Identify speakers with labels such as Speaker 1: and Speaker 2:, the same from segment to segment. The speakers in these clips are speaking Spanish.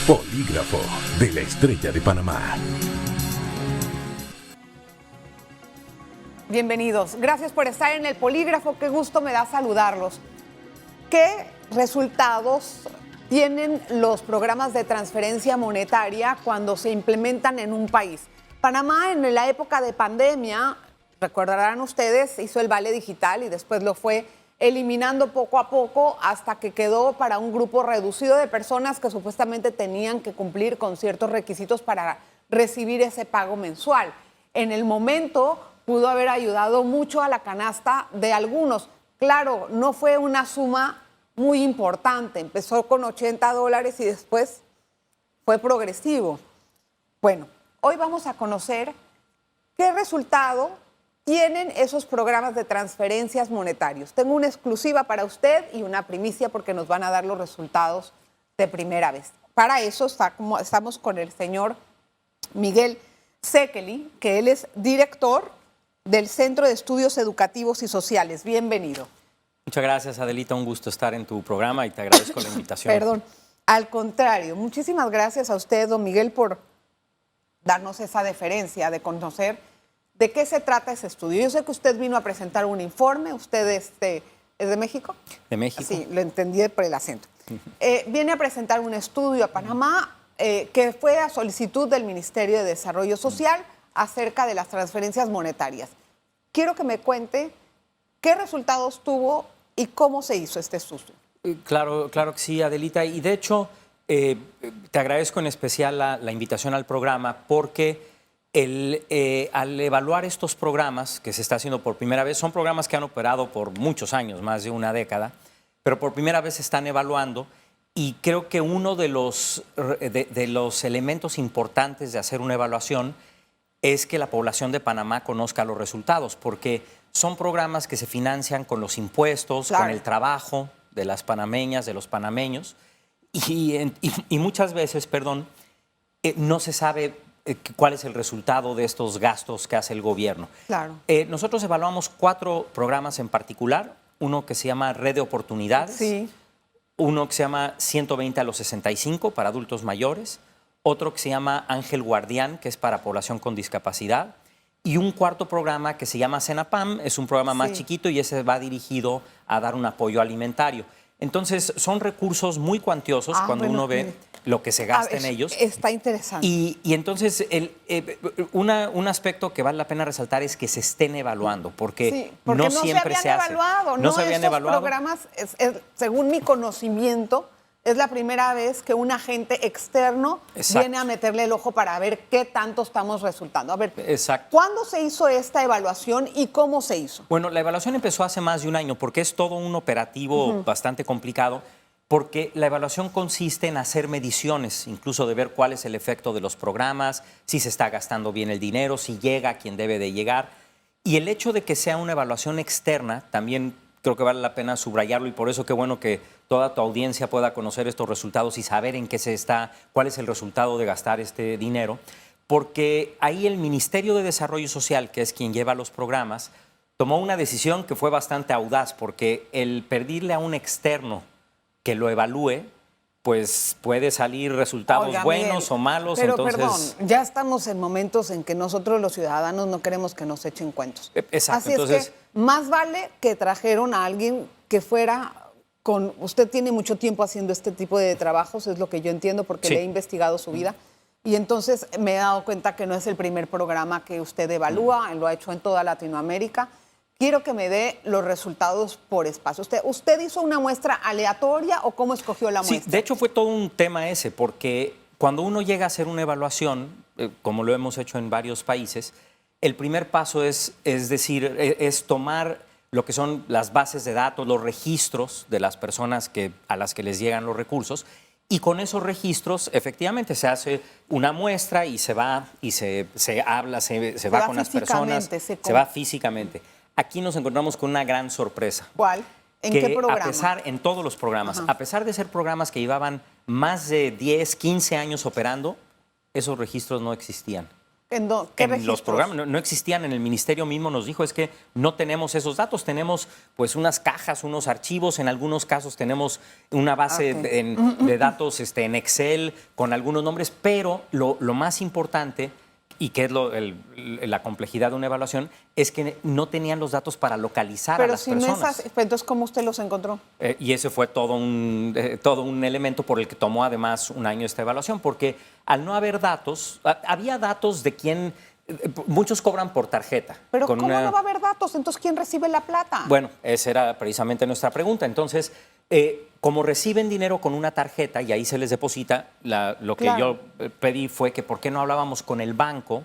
Speaker 1: Polígrafo de la Estrella de Panamá.
Speaker 2: Bienvenidos. Gracias por estar en el Polígrafo. Qué gusto me da saludarlos. ¿Qué resultados tienen los programas de transferencia monetaria cuando se implementan en un país? Panamá, en la época de pandemia, recordarán ustedes, hizo el vale digital y después lo fue eliminando poco a poco hasta que quedó para un grupo reducido de personas que supuestamente tenían que cumplir con ciertos requisitos para recibir ese pago mensual. En el momento pudo haber ayudado mucho a la canasta de algunos. Claro, no fue una suma muy importante, empezó con $80 y después fue progresivo. Bueno, hoy vamos a conocer qué resultado tienen esos programas de transferencias monetarios. Tengo una exclusiva para usted y una primicia porque nos van a dar los resultados de primera vez. Para eso estamos con el señor Miguel Sekeli, que él es director del Centro de Estudios Educativos y Sociales. Bienvenido.
Speaker 3: Muchas gracias, Adelita. Un gusto estar en tu programa y te agradezco la invitación.
Speaker 2: Perdón. Al contrario, muchísimas gracias a usted, don Miguel, por darnos esa deferencia de conocer de qué se trata ese estudio. Yo sé que usted vino a presentar un informe. ¿Usted es de México?
Speaker 3: ¿De México?
Speaker 2: Sí, lo entendí por el acento. Viene a presentar un estudio a Panamá que fue a solicitud del Ministerio de Desarrollo Social acerca de las transferencias monetarias. Quiero que me cuente qué resultados tuvo y cómo se hizo este estudio.
Speaker 3: Claro que sí, Adelita. Y de hecho, te agradezco en especial la invitación al programa porque al evaluar estos programas que se está haciendo por primera vez, son programas que han operado por muchos años, más de una década, pero por primera vez se están evaluando y creo que uno de los elementos importantes de hacer una evaluación es que la población de Panamá conozca los resultados, porque son programas que se financian con los impuestos, claro, con el trabajo de las panameñas, de los panameños, y muchas veces, no se sabe cuál es el resultado de estos gastos que hace el gobierno.
Speaker 2: Claro.
Speaker 3: Nosotros evaluamos 4 programas en particular, uno que se llama Red de Oportunidades,
Speaker 2: sí,
Speaker 3: uno que se llama 120 a los 65 para adultos mayores, otro que se llama Ángel Guardián, que es para población con discapacidad, y un cuarto programa que se llama Senapam, es un programa más chiquito y ese va dirigido a dar un apoyo alimentario. Entonces, son recursos muy cuantiosos cuando uno ve lo que se gasta en ellos.
Speaker 2: Está interesante.
Speaker 3: Y entonces, un aspecto que vale la pena resaltar es que se estén evaluando, porque no siempre se hace.
Speaker 2: No se habían evaluado. Programas, según mi conocimiento, es la primera vez que un agente externo viene a meterle el ojo para ver qué tanto estamos resultando. A ver, ¿cuándo se hizo esta evaluación y cómo se hizo?
Speaker 3: Bueno, la evaluación empezó hace más de un año porque es todo un operativo bastante complicado, porque la evaluación consiste en hacer mediciones, incluso de ver cuál es el efecto de los programas, si se está gastando bien el dinero, si llega a quien debe de llegar. Y el hecho de que sea una evaluación externa también creo que vale la pena subrayarlo y por eso qué bueno que toda tu audiencia pueda conocer estos resultados y saber en qué cuál es el resultado de gastar este dinero, porque ahí el Ministerio de Desarrollo Social, que es quien lleva los programas, tomó una decisión que fue bastante audaz, porque el pedirle a un externo que lo evalúe, pues puede salir resultados buenos o malos.
Speaker 2: Pero
Speaker 3: entonces,
Speaker 2: perdón, ya estamos en momentos en que nosotros los ciudadanos no queremos que nos echen cuentos.
Speaker 3: Exacto.
Speaker 2: Así entonces, es que más vale que trajeron a alguien que fuera con... Usted tiene mucho tiempo haciendo este tipo de trabajos, es lo que yo entiendo porque le he investigado su vida. Y entonces me he dado cuenta que no es el primer programa que usted evalúa, lo ha hecho en toda Latinoamérica. Quiero que me dé los resultados por espacio. ¿Usted hizo una muestra aleatoria o cómo escogió la muestra?
Speaker 3: Sí, de hecho fue todo un tema ese, porque cuando uno llega a hacer una evaluación, como lo hemos hecho en varios países, el primer paso es tomar lo que son las bases de datos, los registros de las personas a las que les llegan los recursos, y con esos registros efectivamente se hace una muestra y se va y se habla, se va con las personas, se va físicamente. Aquí nos encontramos con una gran sorpresa.
Speaker 2: ¿Cuál? ¿En qué programa?
Speaker 3: En todos los programas, a pesar de ser programas que llevaban más de 10, 15 años operando, esos registros no existían.
Speaker 2: ¿Qué
Speaker 3: En los
Speaker 2: registros?
Speaker 3: programas no existían, en el ministerio mismo nos dijo es que no tenemos esos datos, tenemos pues unas cajas, unos archivos, en algunos casos tenemos una base de datos en Excel con algunos nombres, pero lo más importante y que es la complejidad de una evaluación, es que no tenían los datos para localizar a las personas.
Speaker 2: No es así, entonces, ¿cómo usted los encontró?
Speaker 3: Y ese fue todo un elemento por el que tomó además un año esta evaluación, porque al no haber datos, había datos de quién. Muchos cobran por tarjeta.
Speaker 2: Pero ¿cómo no va a haber datos? Entonces, ¿quién recibe la plata?
Speaker 3: Bueno, esa era precisamente nuestra pregunta. Entonces, como reciben dinero con una tarjeta y ahí se les deposita, lo que yo pedí fue que por qué no hablábamos con el banco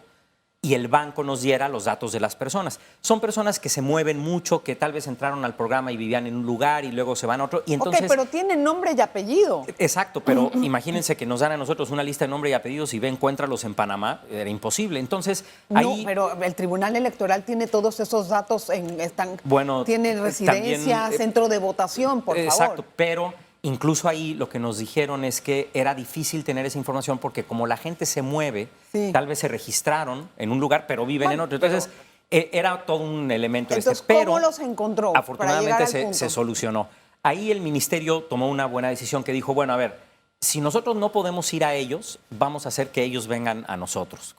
Speaker 3: y el banco nos diera los datos de las personas. Son personas que se mueven mucho, que tal vez entraron al programa y vivían en un lugar y luego se van a otro. Y entonces,
Speaker 2: pero tienen nombre y apellido.
Speaker 3: Exacto, pero imagínense que nos dan a nosotros una lista de nombre y apellidos y ve, encuéntralos en Panamá, era imposible. Entonces, ahí...
Speaker 2: No, pero el Tribunal Electoral tiene todos esos datos, tiene residencia,
Speaker 3: también,
Speaker 2: centro de votación, por favor.
Speaker 3: Exacto, pero incluso ahí lo que nos dijeron es que era difícil tener esa información porque como la gente se mueve, tal vez se registraron en un lugar, pero viven en otro. Entonces, era todo un elemento.
Speaker 2: Entonces,
Speaker 3: pero
Speaker 2: ¿cómo los encontró?
Speaker 3: Afortunadamente se solucionó. Ahí el ministerio tomó una buena decisión que dijo, bueno, a ver, si nosotros no podemos ir a ellos, vamos a hacer que ellos vengan a nosotros.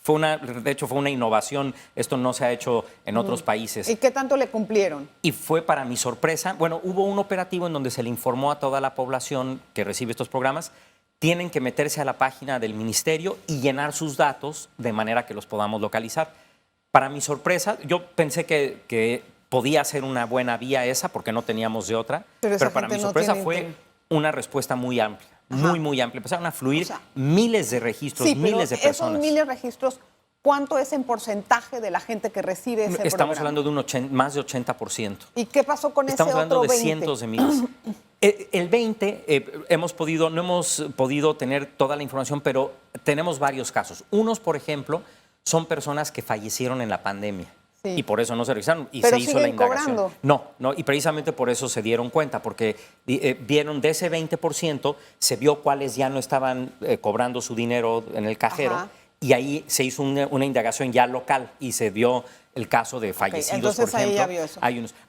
Speaker 3: De hecho, fue una innovación. Esto no se ha hecho en otros países.
Speaker 2: ¿Y qué tanto le cumplieron?
Speaker 3: Y fue para mi sorpresa. Bueno, hubo un operativo en donde se le informó a toda la población que recibe estos programas, tienen que meterse a la página del ministerio y llenar sus datos de manera que los podamos localizar. Para mi sorpresa, yo pensé que podía ser una buena vía esa porque no teníamos de otra, pero para mi sorpresa fue una respuesta muy amplia. Muy amplia. Empezaron a fluir miles de registros, miles de personas.
Speaker 2: Esos miles de registros, ¿cuánto es en porcentaje de la gente que recibe ese
Speaker 3: Estamos
Speaker 2: programa?
Speaker 3: hablando de más de 80%.
Speaker 2: ¿Y qué pasó con ese
Speaker 3: Estamos hablando
Speaker 2: otro
Speaker 3: de
Speaker 2: 20?
Speaker 3: cientos de miles. El 20, no hemos podido tener toda la información, pero tenemos varios casos. Unos, por ejemplo, son personas que fallecieron en la pandemia. Sí. Y por eso no se registraron y
Speaker 2: pero
Speaker 3: se hizo la indagación.
Speaker 2: Cobrando.
Speaker 3: No, y precisamente por eso se dieron cuenta, porque vieron de ese 20%, se vio cuáles ya no estaban cobrando su dinero en el cajero, y ahí se hizo una indagación ya local y se vio el caso de fallecidos,
Speaker 2: entonces,
Speaker 3: por ejemplo.
Speaker 2: Ahí ya vio eso.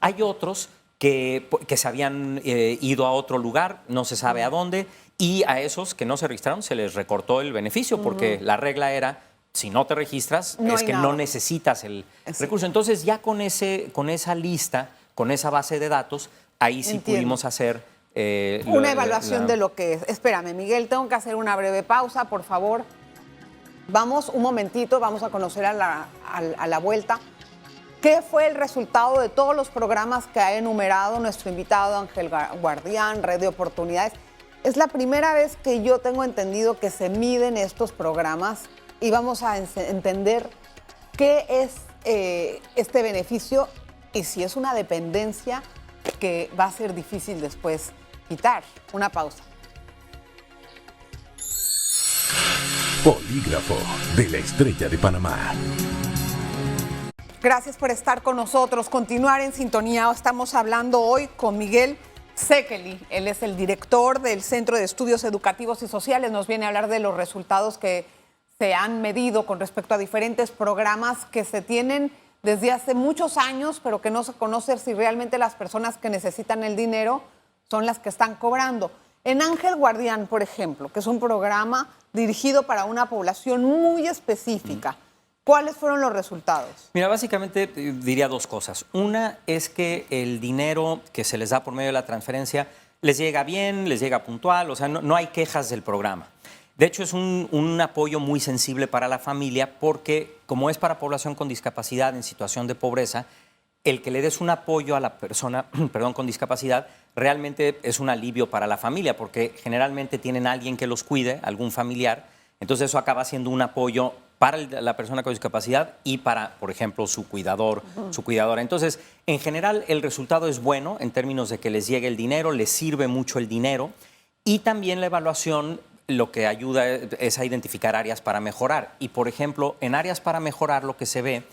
Speaker 3: Hay otros que se habían ido a otro lugar, no se sabe a dónde, y a esos que no se registraron se les recortó el beneficio, porque la regla era, si no te registras, es que no necesitas el recurso. Entonces, ya con esa lista, con esa base de datos, ahí sí pudimos hacer...
Speaker 2: una evaluación de lo que es. Espérame, Miguel, tengo que hacer una breve pausa, por favor. Vamos un momentito, vamos a conocer a la vuelta. ¿Qué fue el resultado de todos los programas que ha enumerado nuestro invitado Ángel Guardián, Red de Oportunidades? Es la primera vez que yo tengo entendido que se miden estos programas y vamos a entender qué es este beneficio y si es una dependencia que va a ser difícil después quitar. Una pausa.
Speaker 1: Polígrafo de la Estrella de Panamá.
Speaker 2: Gracias por estar con nosotros, continuar en sintonía. Estamos hablando hoy con Miguel Sekeli. Él es el director del Centro de Estudios Educativos y Sociales. Nos viene a hablar de los resultados que se han medido con respecto a diferentes programas que se tienen desde hace muchos años, pero que no se conoce si realmente las personas que necesitan el dinero son las que están cobrando. En Ángel Guardián, por ejemplo, que es un programa dirigido para una población muy específica, ¿cuáles fueron los resultados?
Speaker 3: Mira, básicamente diría dos cosas. Una es que el dinero que se les da por medio de la transferencia les llega bien, les llega puntual, o sea, no hay quejas del programa. De hecho, es un apoyo muy sensible para la familia porque, como es para población con discapacidad en situación de pobreza, el que le des un apoyo a la persona con discapacidad realmente es un alivio para la familia porque generalmente tienen a alguien que los cuide, algún familiar. Entonces eso acaba siendo un apoyo para la persona con discapacidad y para, por ejemplo, su cuidador, su cuidadora. Entonces, en general, el resultado es bueno en términos de que les llegue el dinero, les sirve mucho el dinero y también la evaluación lo que ayuda es a identificar áreas para mejorar. Y, por ejemplo, en áreas para mejorar lo que se ve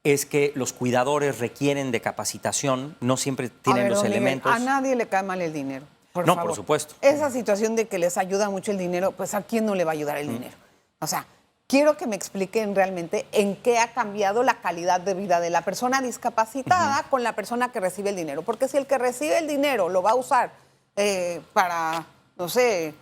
Speaker 3: es que los cuidadores requieren de capacitación, no siempre tienen los elementos.
Speaker 2: A nadie le cae mal el dinero. Por favor.
Speaker 3: Por supuesto.
Speaker 2: Esa situación de que les ayuda mucho el dinero, pues ¿a quién no le va a ayudar el dinero? O sea, quiero que me expliquen realmente en qué ha cambiado la calidad de vida de la persona discapacitada con la persona que recibe el dinero. Porque si el que recibe el dinero lo va a usar para, no sé,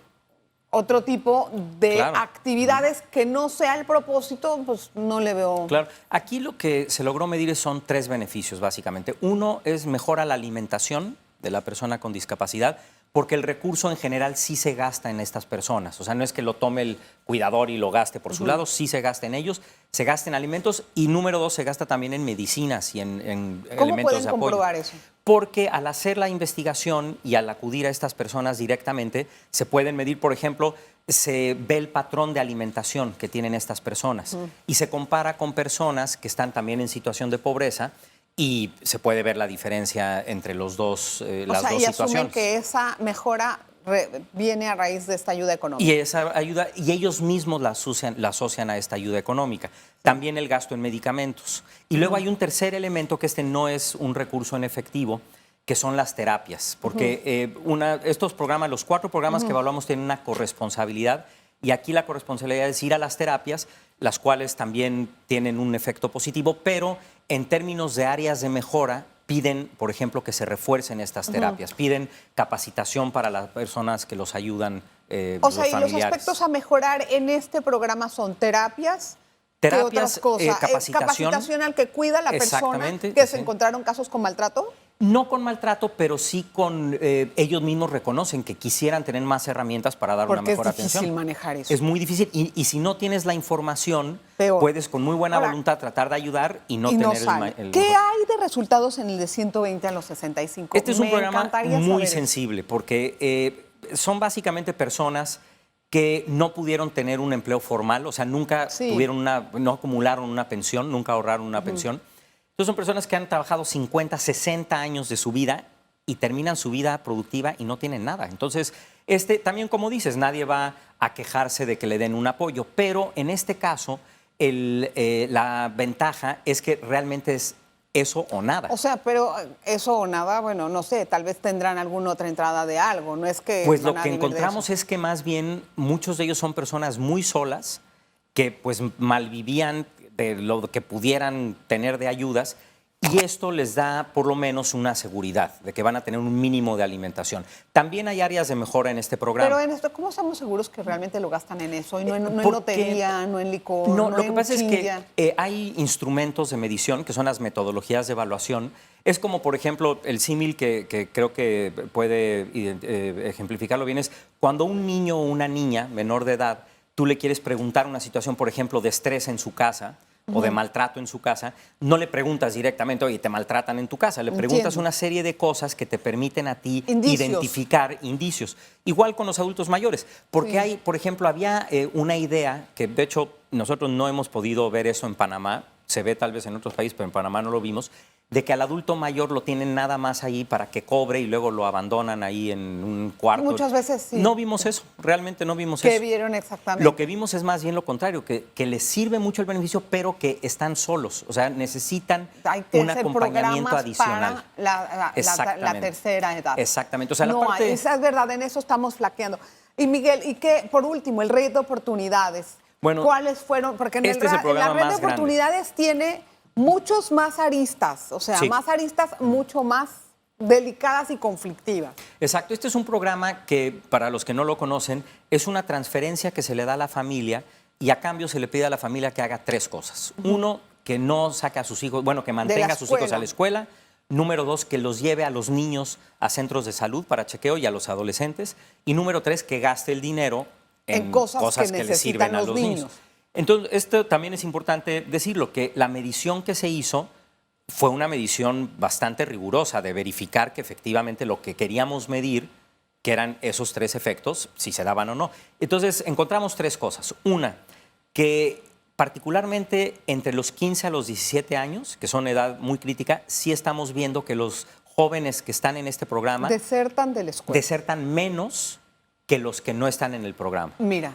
Speaker 2: otro tipo de actividades que no sea el propósito, pues no le veo.
Speaker 3: Claro, aquí lo que se logró medir son 3 beneficios, básicamente. Uno es mejora la alimentación de la persona con discapacidad, porque el recurso en general sí se gasta en estas personas. O sea, no es que lo tome el cuidador y lo gaste por su lado, sí se gasta en ellos, se gasta en alimentos y número 2, se gasta también en medicinas y en elementos de apoyo.
Speaker 2: ¿Cómo pueden comprobar eso?
Speaker 3: Porque al hacer la investigación y al acudir a estas personas directamente, se pueden medir, por ejemplo, se ve el patrón de alimentación que tienen estas personas y se compara con personas que están también en situación de pobreza y se puede ver la diferencia entre los dos, las dos
Speaker 2: y
Speaker 3: situaciones.
Speaker 2: asumen que esa mejora viene a raíz de esta ayuda económica.
Speaker 3: Y esa ayuda, y ellos mismos la asocian a esta ayuda económica. También el gasto en medicamentos. Y luego hay un tercer elemento que no es un recurso en efectivo, que son las terapias. Porque estos programas, los 4 programas que evaluamos tienen una corresponsabilidad. Y aquí la corresponsabilidad es ir a las terapias, las cuales también tienen un efecto positivo, pero en términos de áreas de mejora, piden, por ejemplo, que se refuercen estas terapias, piden capacitación para las personas que los ayudan,
Speaker 2: o sea, y los aspectos a mejorar en este programa son terapias, ¿qué otras cosas? Capacitación al que cuida la persona que se encontraron casos con maltrato.
Speaker 3: No con maltrato, pero sí con ellos mismos reconocen que quisieran tener más herramientas para dar una mejor atención.
Speaker 2: Es difícil manejar eso.
Speaker 3: Es muy difícil y si no tienes la información, puedes con muy buena voluntad tratar de ayudar y no tener el
Speaker 2: ¿Qué hay de resultados en el de 120 a los 65?
Speaker 3: Este es un programa muy sensible porque son básicamente personas que no pudieron tener un empleo formal, o sea, nunca no acumularon una pensión, nunca ahorraron una pensión. Entonces son personas que han trabajado 50, 60 años de su vida y terminan su vida productiva y no tienen nada. Entonces, también como dices, nadie va a quejarse de que le den un apoyo, pero en este caso la ventaja es que realmente es eso o nada.
Speaker 2: O sea, pero eso o nada, bueno, no sé, tal vez tendrán alguna otra entrada de algo, no es que...
Speaker 3: Pues lo que encontramos es que más bien muchos de ellos son personas muy solas que pues malvivían de lo que pudieran tener de ayudas y esto les da por lo menos una seguridad de que van a tener un mínimo de alimentación. También hay áreas de mejora en este programa.
Speaker 2: Pero en esto, ¿cómo estamos seguros que realmente lo gastan en eso y no en lotería, no en licor,
Speaker 3: no
Speaker 2: en
Speaker 3: lo que pasa
Speaker 2: chinilla?
Speaker 3: Es que hay instrumentos de medición que son las metodologías de evaluación. Es como, por ejemplo, el símil que creo que puede ejemplificarlo bien es cuando un niño o una niña menor de edad tú le quieres preguntar una situación, por ejemplo, de estrés en su casa o de maltrato en su casa, no le preguntas directamente, oye, te maltratan en tu casa. Le preguntas una serie de cosas que te permiten a ti identificar indicios. Igual con los adultos mayores, porque hay, por ejemplo, había una idea que, de hecho, nosotros no hemos podido ver eso en Panamá, se ve tal vez en otros países, pero en Panamá no lo vimos, de que al adulto mayor lo tienen nada más ahí para que cobre y luego lo abandonan ahí en un cuarto.
Speaker 2: Muchas veces sí.
Speaker 3: No vimos eso, realmente no vimos eso.
Speaker 2: ¿Qué vieron exactamente?
Speaker 3: Lo que vimos es más bien lo contrario, que les sirve mucho el beneficio, pero que están solos, o sea, necesitan un acompañamiento adicional.
Speaker 2: Para la tercera edad.
Speaker 3: Exactamente. O sea,
Speaker 2: esa es verdad, en eso estamos flaqueando. Y Miguel, ¿y qué, por último, el red de oportunidades?
Speaker 3: Bueno,
Speaker 2: ¿cuáles fueron? Porque en
Speaker 3: es el
Speaker 2: la red de oportunidades tiene muchos más aristas, o sea, más aristas mucho más delicadas y conflictivas.
Speaker 3: Exacto, este es un programa que, para los que no lo conocen, es una transferencia que se le da a la familia y a cambio se le pide a la familia que haga 3 cosas. Uno, que no saque a sus hijos, bueno, que mantenga a sus hijos a la escuela. Número 2, que los lleve a los niños a centros de salud para chequeo y a los adolescentes. Y número 3, que gaste el dinero en cosas que le sirven a los niños. Entonces, esto también es importante decirlo, que la medición que se hizo fue una medición bastante rigurosa de verificar que efectivamente lo que queríamos medir, que eran esos 3 efectos, si se daban o no. Entonces, encontramos 3 cosas. Una, que particularmente entre los 15 a los 17 años, que son edad muy crítica, sí estamos viendo que los jóvenes que están en este programa
Speaker 2: desertan de la escuela.
Speaker 3: Desertan menos que los que no están en el programa.
Speaker 2: Mira,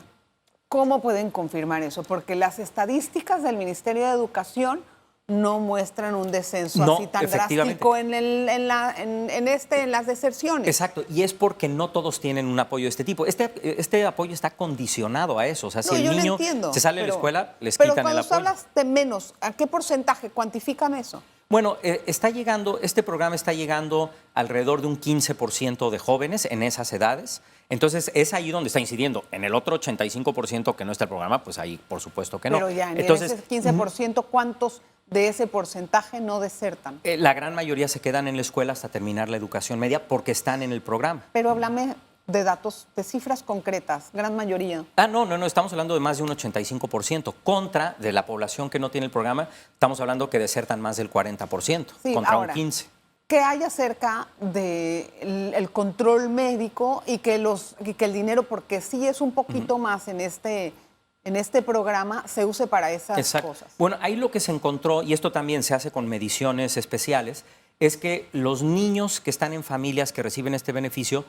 Speaker 2: ¿cómo pueden confirmar eso? Porque las estadísticas del Ministerio de Educación no muestran un descenso
Speaker 3: No,
Speaker 2: así tan
Speaker 3: efectivamente.
Speaker 2: drástico en las deserciones.
Speaker 3: Exacto, y es porque no todos tienen un apoyo de este tipo. Este apoyo está condicionado a eso. O sea, si
Speaker 2: No,
Speaker 3: el
Speaker 2: yo lo
Speaker 3: niño
Speaker 2: entiendo,
Speaker 3: se sale de la
Speaker 2: pero-
Speaker 3: escuela, les
Speaker 2: Pero
Speaker 3: quitan el
Speaker 2: cuando tú
Speaker 3: apoyo.
Speaker 2: hablas de menos, ¿a qué porcentaje? Cuantifícame eso.
Speaker 3: Bueno, este programa está llegando alrededor de un 15% de jóvenes en esas edades. Entonces, es ahí donde está incidiendo. En el otro 85% que no está el programa, pues ahí por supuesto que no.
Speaker 2: Pero ya, en
Speaker 3: Entonces,
Speaker 2: ese 15%, ¿cuántos de ese porcentaje no desertan?
Speaker 3: la gran mayoría se quedan en la escuela hasta terminar la educación media porque están en el programa.
Speaker 2: Pero háblame de datos, de cifras concretas, gran mayoría.
Speaker 3: No, estamos hablando de más de un 85%. Contra de la población que no tiene el programa, estamos hablando que desertan más del 40%,
Speaker 2: Sí,
Speaker 3: contra
Speaker 2: ahora,
Speaker 3: un 15%.
Speaker 2: ¿Qué hay acerca del control médico y que el dinero, porque sí es un poquito más en este programa, se use para esas
Speaker 3: Exacto.
Speaker 2: cosas?
Speaker 3: Bueno, ahí lo que se encontró, y esto también se hace con mediciones especiales, es que los niños que están en familias que reciben este beneficio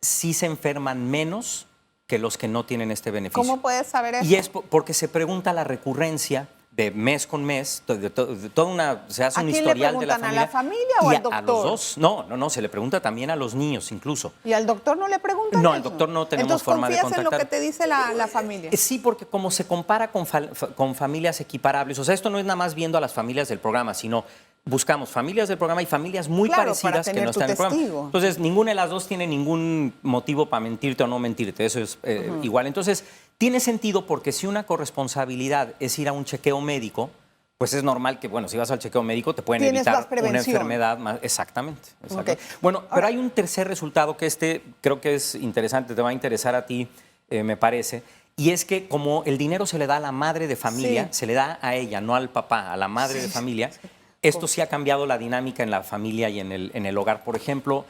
Speaker 3: sí se enferman menos que los que no tienen este beneficio.
Speaker 2: ¿Cómo puedes saber eso?
Speaker 3: Y es porque se pregunta la recurrencia de mes con mes, se hace
Speaker 2: ¿A
Speaker 3: un
Speaker 2: quién le
Speaker 3: historial de la
Speaker 2: preguntan?
Speaker 3: familia.
Speaker 2: ¿A la familia o
Speaker 3: y
Speaker 2: al doctor?
Speaker 3: A los dos. No, se le pregunta también a los niños incluso.
Speaker 2: ¿Y al doctor no le preguntan
Speaker 3: No,
Speaker 2: eso?
Speaker 3: al doctor no tenemos
Speaker 2: Entonces,
Speaker 3: forma de
Speaker 2: ¿confías en lo
Speaker 3: contactar.
Speaker 2: que te dice la familia?
Speaker 3: Sí, porque como se compara con familias equiparables, o sea, esto no es nada más viendo a las familias del programa, sino buscamos familias del programa y familias muy
Speaker 2: Claro,
Speaker 3: parecidas
Speaker 2: para
Speaker 3: que
Speaker 2: tener
Speaker 3: no
Speaker 2: tu
Speaker 3: están en el programa.
Speaker 2: testigo.
Speaker 3: Entonces, ninguna de las dos tiene ningún motivo para mentirte o no mentirte, eso es igual. Entonces, tiene sentido porque si una corresponsabilidad es ir a un chequeo médico, pues es normal que, bueno, si vas al chequeo médico te pueden
Speaker 2: Tienes más
Speaker 3: evitar una
Speaker 2: prevención.
Speaker 3: enfermedad más. Exactamente.
Speaker 2: Ok.
Speaker 3: Bueno, pero
Speaker 2: Ahora-
Speaker 3: hay un tercer resultado que creo que es interesante, te va a interesar a ti, me parece, y es que como el dinero se le da a la madre de familia,
Speaker 2: Sí.
Speaker 3: se le da a ella, no al papá, a la madre de familia, esto sí ha cambiado la dinámica en la familia y en el hogar. Por ejemplo,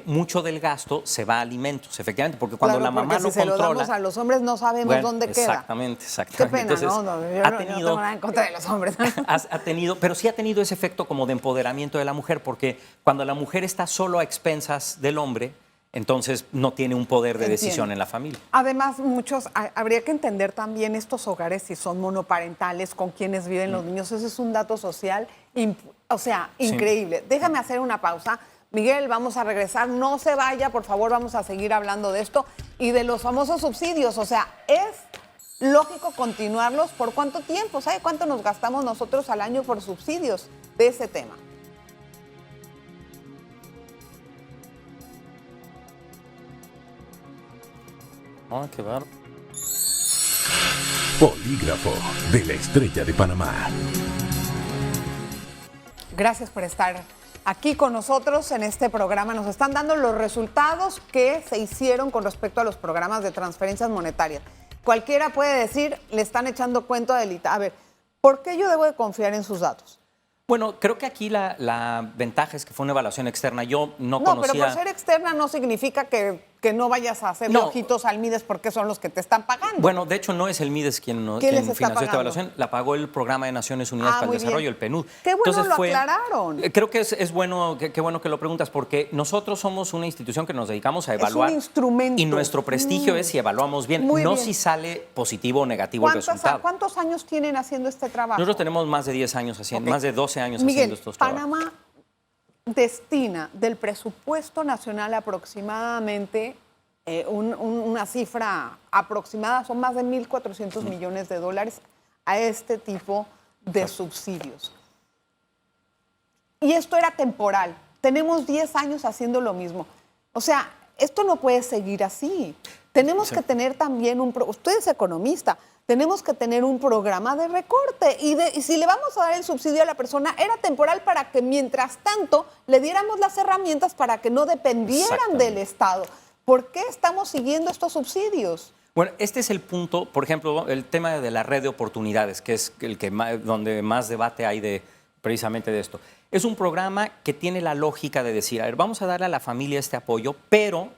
Speaker 3: mucho del gasto se va a alimentos, efectivamente, porque cuando
Speaker 2: Claro,
Speaker 3: la mamá
Speaker 2: porque
Speaker 3: lo
Speaker 2: si se lo
Speaker 3: controla...
Speaker 2: damos a los hombres no sabemos
Speaker 3: Bueno,
Speaker 2: dónde queda.
Speaker 3: Exactamente.
Speaker 2: Qué pena,
Speaker 3: Entonces,
Speaker 2: yo no tengo nada en contra de los hombres.
Speaker 3: pero sí ha tenido ese efecto como de empoderamiento de la mujer, porque cuando la mujer está solo a expensas del hombre, entonces no tiene un poder de decisión
Speaker 2: Entiendo.
Speaker 3: en la familia.
Speaker 2: Además, habría que entender también estos hogares si son monoparentales, con quienes viven los niños. Ese es un dato social, increíble. Déjame hacer una pausa. Miguel, vamos a regresar. No se vaya, por favor, vamos a seguir hablando de esto y de los famosos subsidios. O sea, es lógico continuarlos. ¿Por cuánto tiempo? ¿Sabe cuánto nos gastamos nosotros al año por subsidios de ese tema?
Speaker 3: Qué bárbaro.
Speaker 1: Polígrafo de la Estrella de Panamá.
Speaker 2: Gracias por estar aquí con nosotros en este programa. Nos están dando los resultados que se hicieron con respecto a los programas de transferencias monetarias. Cualquiera puede decir, le están echando cuento a Adelita. A ver, ¿por qué yo debo de confiar en sus datos?
Speaker 3: Bueno, creo que aquí la ventaja es que fue una evaluación externa. Yo no
Speaker 2: No,
Speaker 3: conocía...
Speaker 2: pero por ser externa no significa que no vayas a hacerle
Speaker 3: No.
Speaker 2: ojitos al Mides porque son los que te están pagando.
Speaker 3: Bueno, de hecho no es el Mides quien
Speaker 2: ¿Quién les está
Speaker 3: financió esta
Speaker 2: pagando?
Speaker 3: evaluación, la pagó el Programa de Naciones Unidas para
Speaker 2: muy
Speaker 3: el Desarrollo,
Speaker 2: bien.
Speaker 3: el PNUD.
Speaker 2: Qué bueno lo aclararon.
Speaker 3: Creo que es bueno, qué bueno que lo preguntas, porque nosotros somos una institución que nos dedicamos a
Speaker 2: un
Speaker 3: evaluar.
Speaker 2: instrumento.
Speaker 3: Y nuestro prestigio es si evaluamos bien,
Speaker 2: Muy
Speaker 3: no
Speaker 2: bien.
Speaker 3: si sale positivo o negativo el resultado.
Speaker 2: ¿Cuántos años tienen haciendo este trabajo?
Speaker 3: Nosotros tenemos más de 10 años haciendo,
Speaker 2: Ok.
Speaker 3: más de 12 años
Speaker 2: Miguel,
Speaker 3: haciendo estos trabajos.
Speaker 2: Panamá destina del presupuesto nacional aproximadamente una cifra aproximada, son más de 1.400 millones de dólares a este tipo de subsidios. Y esto era temporal. Tenemos 10 años haciendo lo mismo. O sea, esto no puede seguir así. Tenemos
Speaker 3: Sí.
Speaker 2: que tener también usted es economista, tenemos que tener un programa de recorte y si le vamos a dar el subsidio a la persona, era temporal para que mientras tanto le diéramos las herramientas para que no dependieran
Speaker 3: Exactamente.
Speaker 2: del Estado. ¿Por qué estamos siguiendo estos subsidios?
Speaker 3: Bueno, este es el punto, por ejemplo, el tema de la red de oportunidades, que es donde más debate hay precisamente de esto. Es un programa que tiene la lógica de decir, a ver, vamos a darle a la familia este apoyo, pero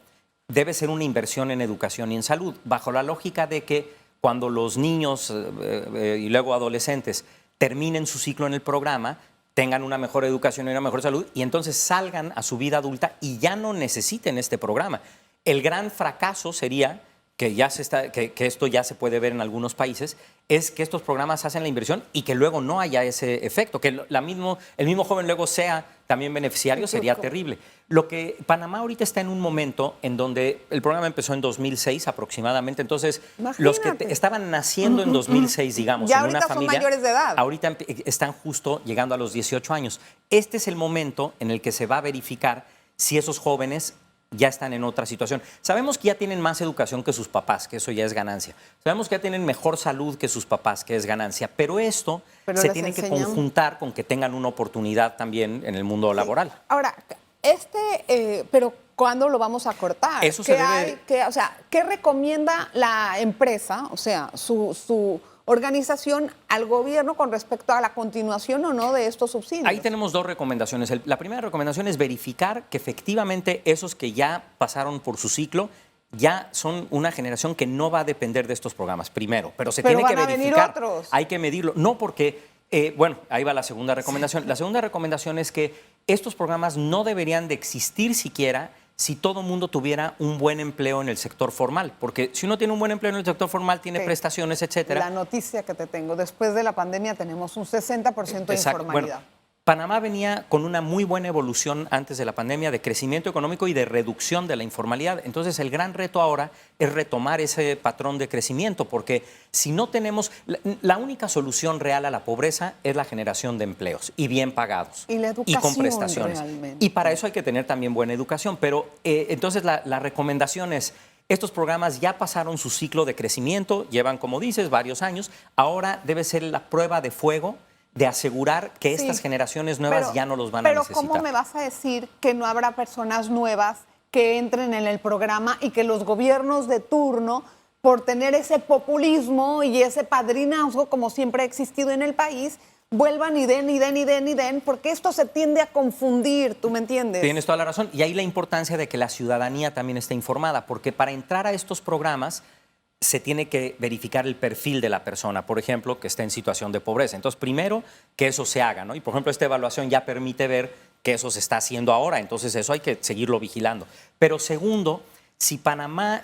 Speaker 3: debe ser una inversión en educación y en salud, bajo la lógica de que cuando los niños y luego adolescentes terminen su ciclo en el programa, tengan una mejor educación y una mejor salud, y entonces salgan a su vida adulta y ya no necesiten este programa. El gran fracaso sería que esto ya se puede ver en algunos países, es que estos programas hacen la inversión y que luego no haya ese efecto, que el mismo joven luego sea también beneficiario, sería terrible. Lo que Panamá ahorita está en un momento en donde el programa empezó en 2006 aproximadamente, entonces los que estaban naciendo en 2006, digamos,
Speaker 2: ya
Speaker 3: en una familia,
Speaker 2: son mayores de edad.
Speaker 3: Ahorita están justo llegando a los 18 años. Este es el momento en el que se va a verificar si esos jóvenes ya están en otra situación. Sabemos que ya tienen más educación que sus papás, que eso ya es ganancia. Sabemos que ya tienen mejor salud que sus papás, que es ganancia. Pero esto se tiene que conjuntar con que tengan una oportunidad también en el mundo laboral.
Speaker 2: Ahora, pero ¿cuándo lo vamos a cortar?
Speaker 3: Eso se debe...
Speaker 2: ¿Qué recomienda la empresa, o sea, su organización al gobierno con respecto a la continuación o no de estos subsidios?
Speaker 3: Ahí tenemos dos recomendaciones. La primera recomendación es verificar que efectivamente esos que ya pasaron por su ciclo ya son una generación que no va a depender de estos programas, primero, pero se tiene que verificar.
Speaker 2: Venir otros.
Speaker 3: Hay que medirlo. No porque, ahí va la segunda recomendación. La segunda recomendación es que estos programas no deberían de existir siquiera si todo el mundo tuviera un buen empleo en el sector formal. Porque si uno tiene un buen empleo en el sector formal, tiene prestaciones, etcétera.
Speaker 2: La noticia que te tengo, después de la pandemia tenemos un 60% de informalidad.
Speaker 3: Bueno, Panamá venía con una muy buena evolución antes de la pandemia de crecimiento económico y de reducción de la informalidad. Entonces, el gran reto ahora es retomar ese patrón de crecimiento, porque si no tenemos... La única solución real a la pobreza es la generación de empleos y bien pagados.
Speaker 2: Y la educación,
Speaker 3: y con prestaciones.
Speaker 2: Realmente.
Speaker 3: Y para eso hay que tener también buena educación. Pero entonces la recomendación es... Estos programas ya pasaron su ciclo de crecimiento, llevan, como dices, varios años. Ahora debe ser la prueba de fuego de asegurar que estas generaciones nuevas ya no los van a necesitar.
Speaker 2: Pero ¿cómo me vas a decir que no habrá personas nuevas que entren en el programa y que los gobiernos de turno, por tener ese populismo y ese padrinazgo como siempre ha existido en el país, vuelvan y den, porque esto se tiende a confundir, ¿tú me entiendes?
Speaker 3: Tienes toda la razón. Y ahí la importancia de que la ciudadanía también esté informada, porque para entrar a estos programas se tiene que verificar el perfil de la persona, por ejemplo, que esté en situación de pobreza. Entonces, primero, que eso se haga, ¿no? Y, por ejemplo, esta evaluación ya permite ver que eso se está haciendo ahora, entonces eso hay que seguirlo vigilando. Pero segundo, si Panamá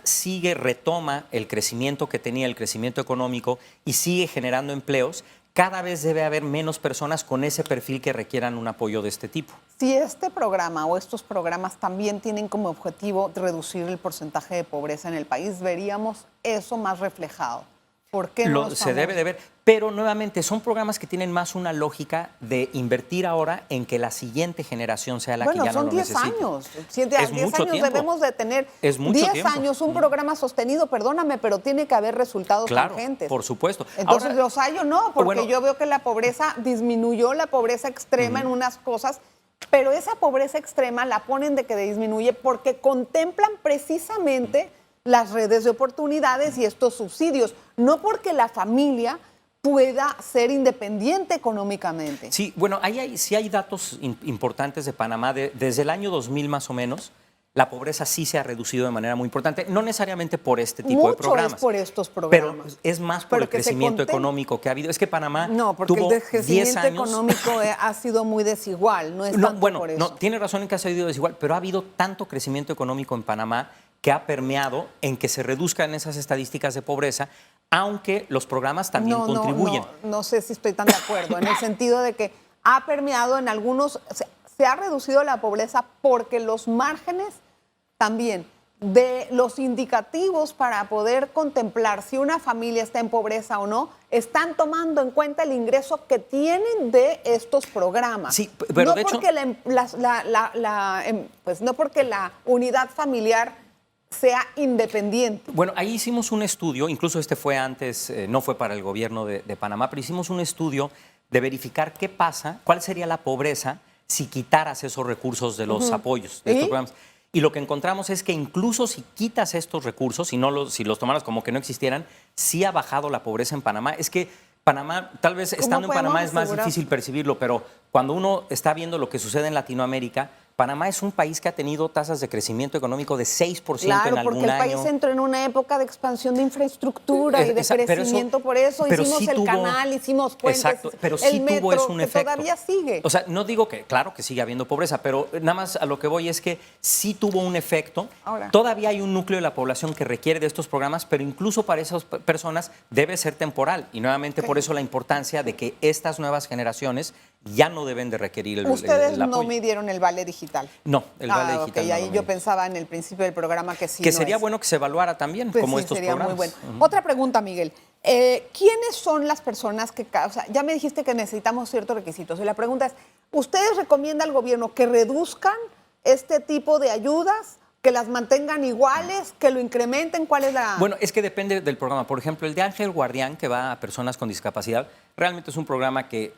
Speaker 3: retoma el crecimiento que tenía, el crecimiento económico, y sigue generando empleos, cada vez debe haber menos personas con ese perfil que requieran un apoyo de este tipo.
Speaker 2: Si este programa o estos programas también tienen como objetivo reducir el porcentaje de pobreza en el país, veríamos eso más reflejado. ¿Por qué no?
Speaker 3: Se debe de ver, pero nuevamente son programas que tienen más una lógica de invertir ahora en que la siguiente generación sea la que ya no lo necesite.
Speaker 2: Bueno, son 10 años. 10 años debemos de tener.
Speaker 3: Es mucho
Speaker 2: 10
Speaker 3: tiempo.
Speaker 2: Años, un programa sostenido, perdóname, pero tiene que haber resultados tangentes.
Speaker 3: Por supuesto.
Speaker 2: Entonces, los hay o no, porque yo veo que la pobreza disminuyó, la pobreza extrema en unas cosas, pero esa pobreza extrema la ponen de que disminuye porque contemplan precisamente las redes de oportunidades y estos subsidios, no porque la familia pueda ser independiente económicamente.
Speaker 3: Sí, bueno, sí hay datos importantes de Panamá. Desde el año 2000 más o menos, la pobreza sí se ha reducido de manera muy importante, no necesariamente por este tipo de programas.
Speaker 2: Es por estos programas.
Speaker 3: Pero es más por el crecimiento económico que ha habido. Es que Panamá tuvo
Speaker 2: el crecimiento
Speaker 3: 10 años...
Speaker 2: económico ha sido muy desigual, no es tanto por eso.
Speaker 3: No, tiene razón en que ha sido desigual, pero ha habido tanto crecimiento económico en Panamá que ha permeado en que se reduzcan esas estadísticas de pobreza, aunque los programas también contribuyen.
Speaker 2: No sé si estoy tan de acuerdo, en el sentido de que ha permeado en algunos, se ha reducido la pobreza porque los márgenes también de los indicativos para poder contemplar si una familia está en pobreza o no, están tomando en cuenta el ingreso que tienen de estos programas.
Speaker 3: Sí, pero
Speaker 2: no
Speaker 3: de
Speaker 2: porque
Speaker 3: hecho...
Speaker 2: pues no porque la unidad familiar sea independiente.
Speaker 3: Bueno, ahí hicimos un estudio, incluso este fue antes, no fue para el gobierno de Panamá, pero hicimos un estudio de verificar qué pasa, cuál sería la pobreza si quitaras esos recursos de los apoyos de estos programas. Y lo que encontramos es que incluso si quitas estos recursos, si los tomaras como que no existieran, sí ha bajado la pobreza en Panamá. Es que Panamá, tal vez estando en Panamá es más difícil percibirlo, pero cuando uno está viendo lo que sucede en Latinoamérica, Panamá es un país que ha tenido tasas de crecimiento económico de 6%
Speaker 2: Claro,
Speaker 3: en algún
Speaker 2: porque el país
Speaker 3: año.
Speaker 2: entró en una época de expansión de infraestructura y de crecimiento, por eso hicimos el canal, hicimos puentes,
Speaker 3: exacto, pero
Speaker 2: el
Speaker 3: sí
Speaker 2: metro,
Speaker 3: tuvo eso un
Speaker 2: que
Speaker 3: efecto.
Speaker 2: todavía sigue.
Speaker 3: O sea, no digo que, claro que sigue habiendo pobreza, pero nada más a lo que voy es que sí tuvo un efecto.
Speaker 2: Ahora.
Speaker 3: Todavía hay un núcleo de la población que requiere de estos programas, pero incluso para esas personas debe ser temporal. Y nuevamente por eso la importancia de que estas nuevas generaciones ya no deben de requerir el
Speaker 2: Ustedes
Speaker 3: el
Speaker 2: no
Speaker 3: apoyo.
Speaker 2: midieron el vale digital.
Speaker 3: No, el vale digital.
Speaker 2: Ok,
Speaker 3: no
Speaker 2: ahí
Speaker 3: lo
Speaker 2: yo
Speaker 3: medimos.
Speaker 2: pensaba en el principio del programa que sí.
Speaker 3: Que
Speaker 2: no
Speaker 3: sería
Speaker 2: es.
Speaker 3: bueno que se evaluara también,
Speaker 2: Pues
Speaker 3: como
Speaker 2: sí,
Speaker 3: estos
Speaker 2: sería
Speaker 3: programas.
Speaker 2: muy bueno. Otra pregunta, Miguel. ¿Quiénes son las personas que, o sea, ya me dijiste que necesitamos ciertos requisitos y la pregunta es, ¿ustedes recomiendan al gobierno que reduzcan este tipo de ayudas, que las mantengan iguales, que lo incrementen? ¿Cuál es la...?
Speaker 3: Bueno, es que depende del programa. Por ejemplo, el de Ángel Guardián, que va a personas con discapacidad, realmente es un programa que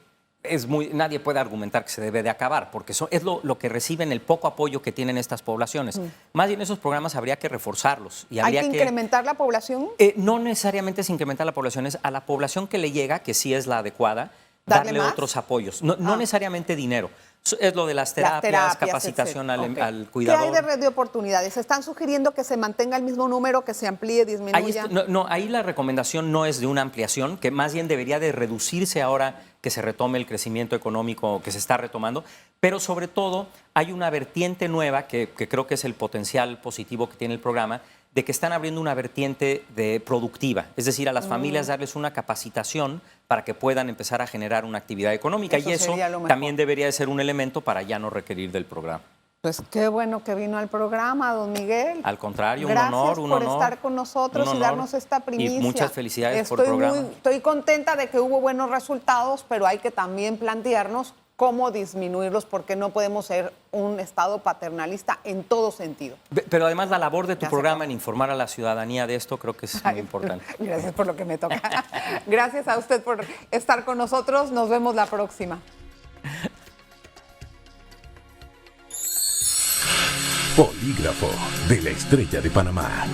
Speaker 3: nadie puede argumentar que se debe de acabar, porque es lo que reciben, el poco apoyo que tienen estas poblaciones. Más bien esos programas habría que reforzarlos. Y
Speaker 2: ¿Hay
Speaker 3: habría
Speaker 2: que incrementar la población?
Speaker 3: No necesariamente es incrementar la población, es a la población que le llega, que sí es la adecuada,
Speaker 2: ¿Darle
Speaker 3: darle
Speaker 2: más?
Speaker 3: otros apoyos. No necesariamente dinero. Es lo de las terapias, capacitación
Speaker 2: etcétera.
Speaker 3: al
Speaker 2: Ok.
Speaker 3: cuidador.
Speaker 2: ¿Qué hay de red de oportunidades? ¿Están sugiriendo que se mantenga el mismo número, que se amplíe, disminuya?
Speaker 3: Ahí la recomendación no es de una ampliación, que más bien debería de reducirse ahora que se retome el crecimiento económico que se está retomando, pero sobre todo hay una vertiente nueva que creo que es el potencial positivo que tiene el programa, de que están abriendo una vertiente productiva, es decir, a las familias darles una capacitación para que puedan empezar a generar una actividad económica, y eso
Speaker 2: sería lo mejor.
Speaker 3: también debería de ser un elemento para ya no requerir del programa.
Speaker 2: Pues qué bueno que vino al programa, don Miguel.
Speaker 3: Al contrario, un
Speaker 2: Gracias
Speaker 3: honor, un
Speaker 2: por
Speaker 3: honor.
Speaker 2: estar con nosotros
Speaker 3: Un
Speaker 2: y
Speaker 3: honor.
Speaker 2: darnos esta primicia.
Speaker 3: Y muchas felicidades por el programa.
Speaker 2: Estoy contenta de que hubo buenos resultados, pero hay que también plantearnos cómo disminuirlos, porque no podemos ser un Estado paternalista en todo sentido.
Speaker 3: Pero además la labor de tu
Speaker 2: Ya se
Speaker 3: programa
Speaker 2: acabó.
Speaker 3: en informar a la ciudadanía de esto creo que es muy importante.
Speaker 2: Gracias por lo que me toca. Gracias a usted por estar con nosotros. Nos vemos la próxima.
Speaker 1: Polígrafo de la Estrella de Panamá.